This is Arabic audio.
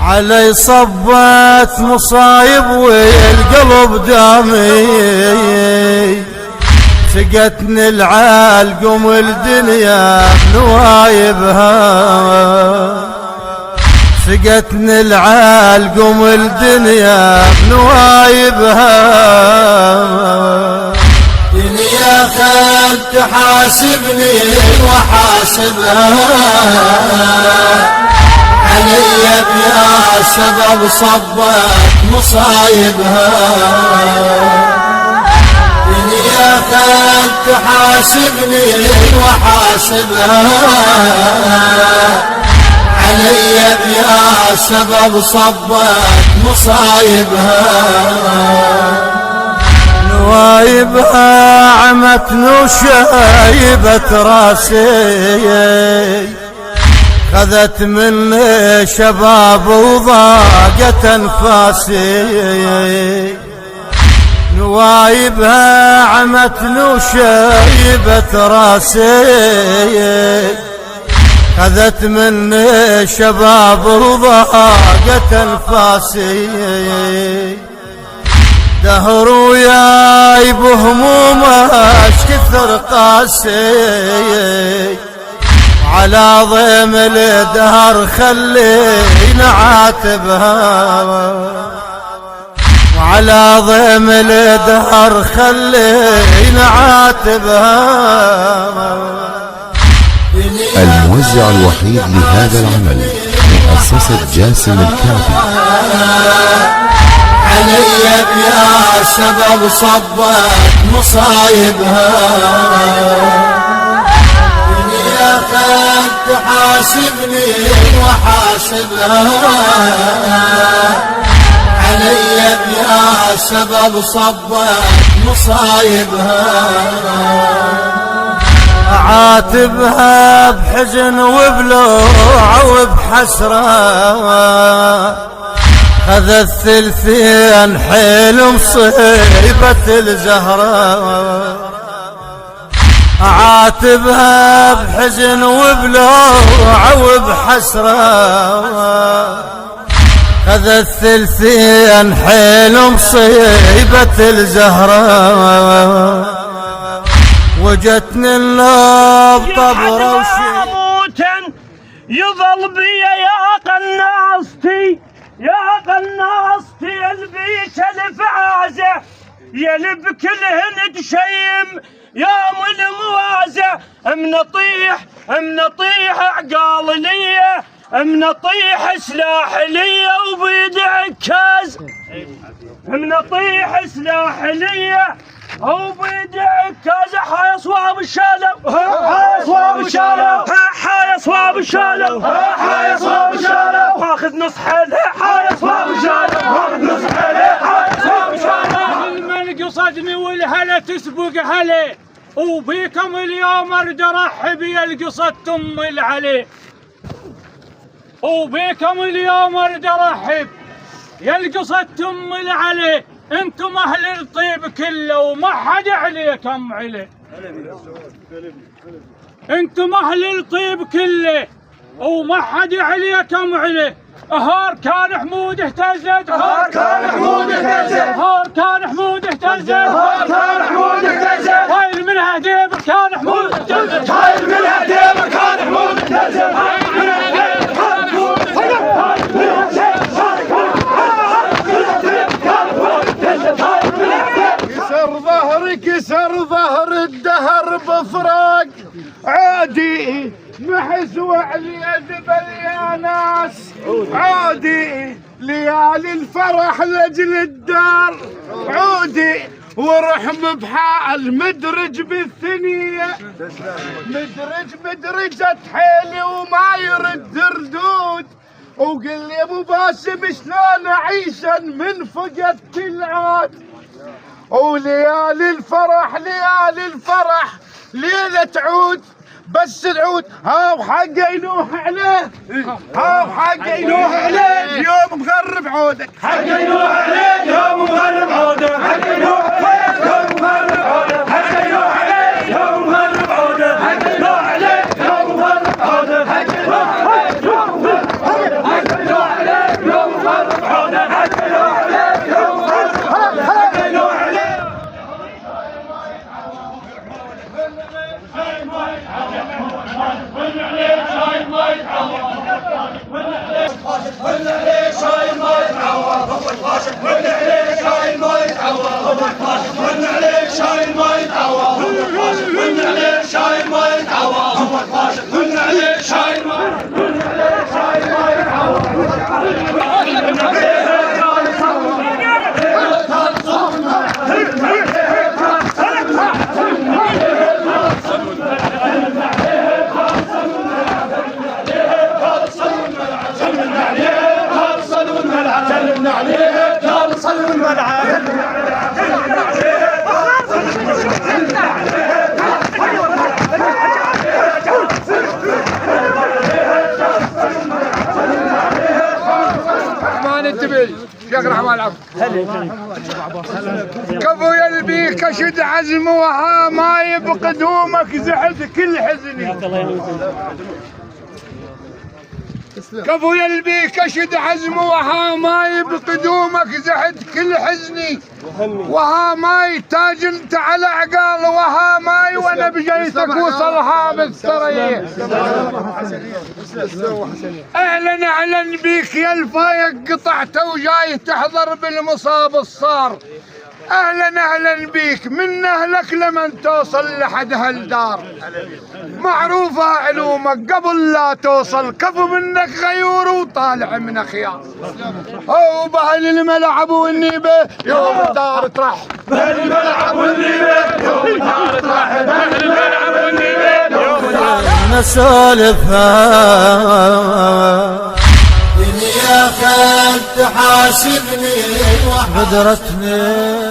علي صبت مصايب والقلب دامي، سقتني العالقم الدنيا بنوايبها، سقتني العالقم الدنيا بنوايبها. دنيا خل تحاسبني وحاسبها، علي بيا سبب صبت مصايبها. دنيا خل تحاسبني وحاسبها، علي بيا سبب صبت مصايبها. نوايبها عمتني وشايبت راسي، خذت مني شباب وضاقت انفاسي. نوايبها عمتني وشايبت راسي، خذت مني شباب وضاقت انفاسي. دهر وياي بهمومه كثر قاسي، على ضيم الدهر خلينا عاتبها، وعلى ضيم الدهر خلينا عاتبها. الموزع الوحيد لهذا العمل مؤسسة جاسم الكعبي. علي بيا سبب صبت مصايبها، دنيا خل تحاسبني وحاسبها، علي بيا سبب صبت مصايبها. أعاتبها بحزن وبلوع وبحسرة، خذ الثلثين حيل مصيبة الزهرة. أعاتبها بحزن وبلوع وبحسرة، خذ الثلثين حيل مصيبة الزهرة. وجتني النوب طبرة وشي يظل بي يا قناصتي، يا قناصتي البيت الفعازة، يلب كلهن تشيم يوم الموازة. منطيح عقال ليا، منطيح سلاح ليا وبيد عكاز، منطيح سلاح ليا وبيد عكاز. حايا صواب الشالو، حايا صواب الشالو، حايا صواب الشالو، حايا صواب الشالو، واخذ نص حاله. حايا صواب الشالو، واخذ نص حاله، حايا صواب الشالو. الملك صدمي والهلا تسبق عليه، وبيكم اليوم ارد ارحب يا القصة ام العلي، وبيكم اليوم ارد ارحب يا القصة ام العلي. انتم اهل الطيب كله وما حد عليكم علي، انتم اهل الطيب كله وما حد عليكم علي. هار كان حمود اهتزت، هار كان حمود اهتزت، هار كان حمود اهتزت، هار كان حمود اهتزت. هايل منها ديبك كان حمود اهتزت، هايل منها ديبك كان حمود اهتزت، هايل منها ديبك كان حمود اهتزت، هايل منها كسر ظهري كسر ظهر الدهر بفراق عادي، محزوع اليد يا ناس عادي. ليالي الفرح لاجل الدار عودي، ورحم بحال مدرج بالثنية، مدرجة حيلي وما يرد ردود. وقل لي ابو باسم شلون اعيشا من فقدت العود. وليالي الفرح ليالي الفرح ليلة تعود، بس تعود هاو حقه ينوح عليه، هاو حقه ينوح عليه يوم مغرب عودك، حقه ينوح عليه يوم مغرب عودك، حقه ينوح عليه يوم مغرب عودك، حقه ينوح عليه يوم مغرب عودك، حقه ينوح عليه يوم مغرب عودك، حقه ينوح عليه يوم مغرب عودك، حقه ينوح عليه يوم الثاني تبي شيخ رحمه الله. كفو يلبيك اشد عزم وها ماي بقدومك زحف كل حزني. كفو يلبيك اشد عزم وها ماي بقدومك زحت كل حزني. وها ماي تاج انت على عقال وها ماي وانا بجيتك وصلها بالثريا. اهلا اهلا بيك يا الفايق قطعته وجاي تحضر بالمصاب الصار. اهلا اهلا بيك من اهلك لمن توصل لحد هالدار. معروفة علومك قبل لا توصل كفو منك غيور وطالع من خيار. او بهل الملعب والنيبة يوم الدار ترح. بهل الملعب والنيبة يوم الدار ترح. بهل الملعب والنيبة يوم الدار نسولفها دنيا كانت تحاسبني وحضرتني